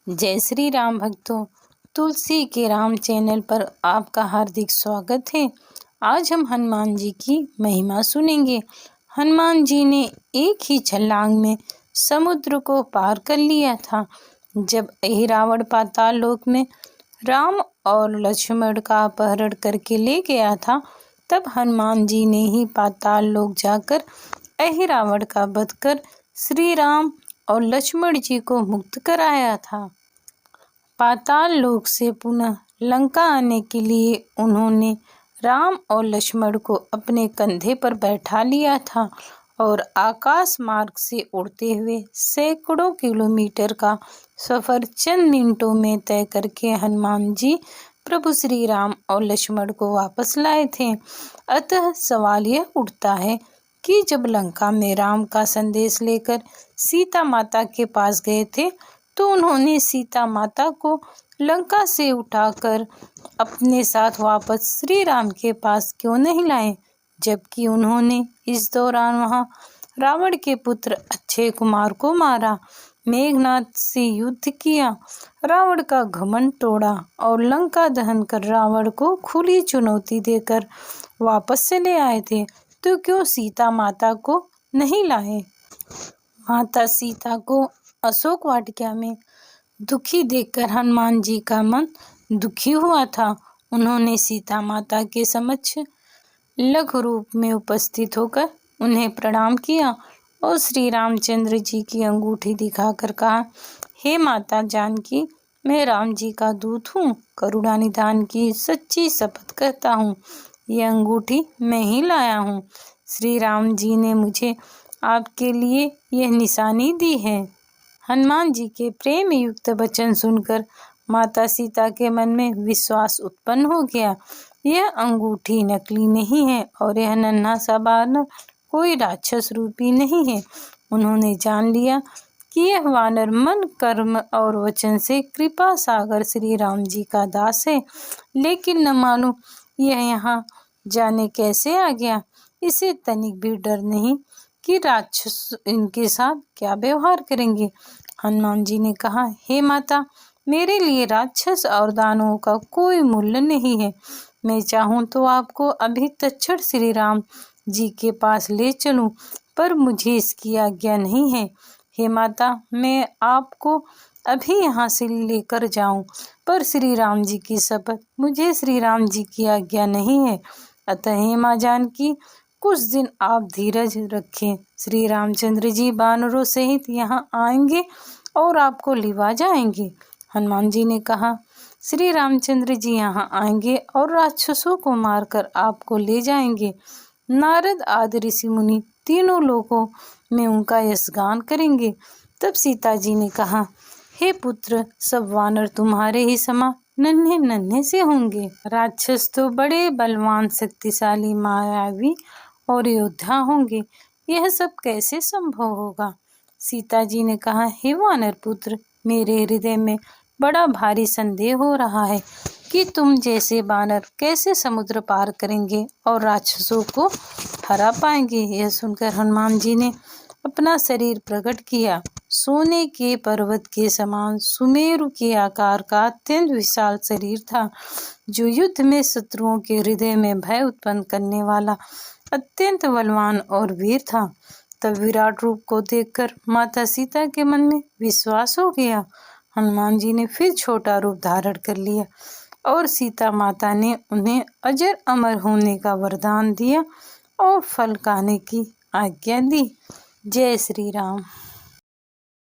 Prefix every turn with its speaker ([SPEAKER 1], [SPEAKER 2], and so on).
[SPEAKER 1] जय श्री राम भक्तों, तुलसी के राम चैनल पर आपका हार्दिक स्वागत है। आज हम हनुमान जी की महिमा सुनेंगे। हनुमान जी ने एक ही छलांग में समुद्र को पार कर लिया था। जब अहिरावण पाताल लोक में राम और लक्ष्मण का अपहरण करके ले गया था, तब हनुमान जी ने ही पाताल लोक जाकर अहिरावण का वध कर श्री राम और लक्ष्मण जी को मुक्त कराया था। पाताल लोक से पुनः लंका आने के लिए उन्होंने राम और लक्ष्मण को अपने कंधे पर बैठा लिया था और आकाश मार्ग से उड़ते हुए सैकड़ों किलोमीटर का सफर चंद मिनटों में तय करके हनुमान जी प्रभु श्री राम और लक्ष्मण को वापस लाए थे। अतः सवाल यह उठता है कि जब लंका में राम का संदेश लेकर सीता माता के पास गए थे, तो उन्होंने सीता माता को लंका से उठाकर अपने साथ वापस श्री राम के पास क्यों नहीं लाए, जबकि उन्होंने इस दौरान वहां रावण के पुत्र अक्षय कुमार को मारा, मेघनाद से युद्ध किया, रावण का घमंड तोड़ा और लंका दहन कर रावण को खुली चुनौती देकर वापस चले आए थे, तो क्यों सीता माता को नहीं लाए। माता सीता को अशोक वाटिका में दुखी देखकर हनुमान जी का मन दुखी हुआ था। उन्होंने सीता माता के समक्ष लघु रूप में उपस्थित होकर उन्हें प्रणाम किया और श्री रामचंद्र जी की अंगूठी दिखाकर कहा, हे माता जानकी, मैं राम जी का दूत हूँ, करुणा निधान की सच्ची शपथ करता हूँ, यह अंगूठी मैं ही लाया हूँ। श्री राम जी ने मुझे आपके लिए यह निशानी दी है। हनुमान जी के प्रेम युक्त वचन सुनकर माता सीता के मन में विश्वास उत्पन्न हो गया। यह अंगूठी नकली नहीं है और यह नन्हा सा वानर कोई राक्षस रूपी नहीं है। उन्होंने जान लिया कि यह वानर मन, कर्म और वचन से कृपा सागर श्री राम जी का दास है, लेकिन न मालूम यह यहाँ जाने कैसे आ गया। इसे तनिक भी डर नहीं कि राक्षस इनके साथ क्या व्यवहार करेंगे। हनुमान जी ने कहा, हे माता, मेरे लिए राक्षस और दानवों का कोई मूल्य नहीं है। मैं चाहूँ तो आपको अभी तत्क्षण श्री राम जी के पास ले चलूं, पर मुझे इसकी आज्ञा नहीं है। हे माता, मैं आपको अभी यहाँ से लेकर जाऊं, पर श्री राम जी की शपथ, मुझे श्री राम जी की आज्ञा नहीं है। अतः हे माँ जानकी, कुछ दिन आप धीरज रखें। श्री रामचंद्र जी वानरों सहित यहाँ आएंगे और आपको लिवा जाएंगे। हनुमान जी ने कहा, श्री रामचंद्र जी यहाँ आएंगे और राक्षसों को मारकर आपको ले जाएंगे। नारद आदि ऋषि मुनि तीनों लोकों में उनका यशगान करेंगे। तब सीता जी ने कहा, हे पुत्र, सब वानर तुम्हारे ही समान नन्हे नन्हे से होंगे। राक्षस तो बड़े बलवान, शक्तिशाली, मायावी और योद्धा होंगे। यह सब कैसे संभव होगा। सीता जी ने कहा, हे वानर पुत्र, मेरे हृदय में बड़ा भारी संदेह हो रहा है कि तुम जैसे वानर कैसे समुद्र पार करेंगे और राक्षसों को हरा पाएंगे। यह सुनकर हनुमान जी ने अपना शरीर प्रकट किया। सोने के पर्वत के समान सुमेरु के आकार का अत्यंत विशाल शरीर था, जो युद्ध में शत्रुओं के हृदय में भय उत्पन्न करने वाला अत्यंत बलवान और वीर था। तब विराट रूप को देखकर माता सीता के मन में विश्वास हो गया। हनुमान जी ने फिर छोटा रूप धारण कर लिया और सीता माता ने उन्हें अजर अमर होने का वरदान दिया और फल खाने की आज्ञा दी। जय श्री राम।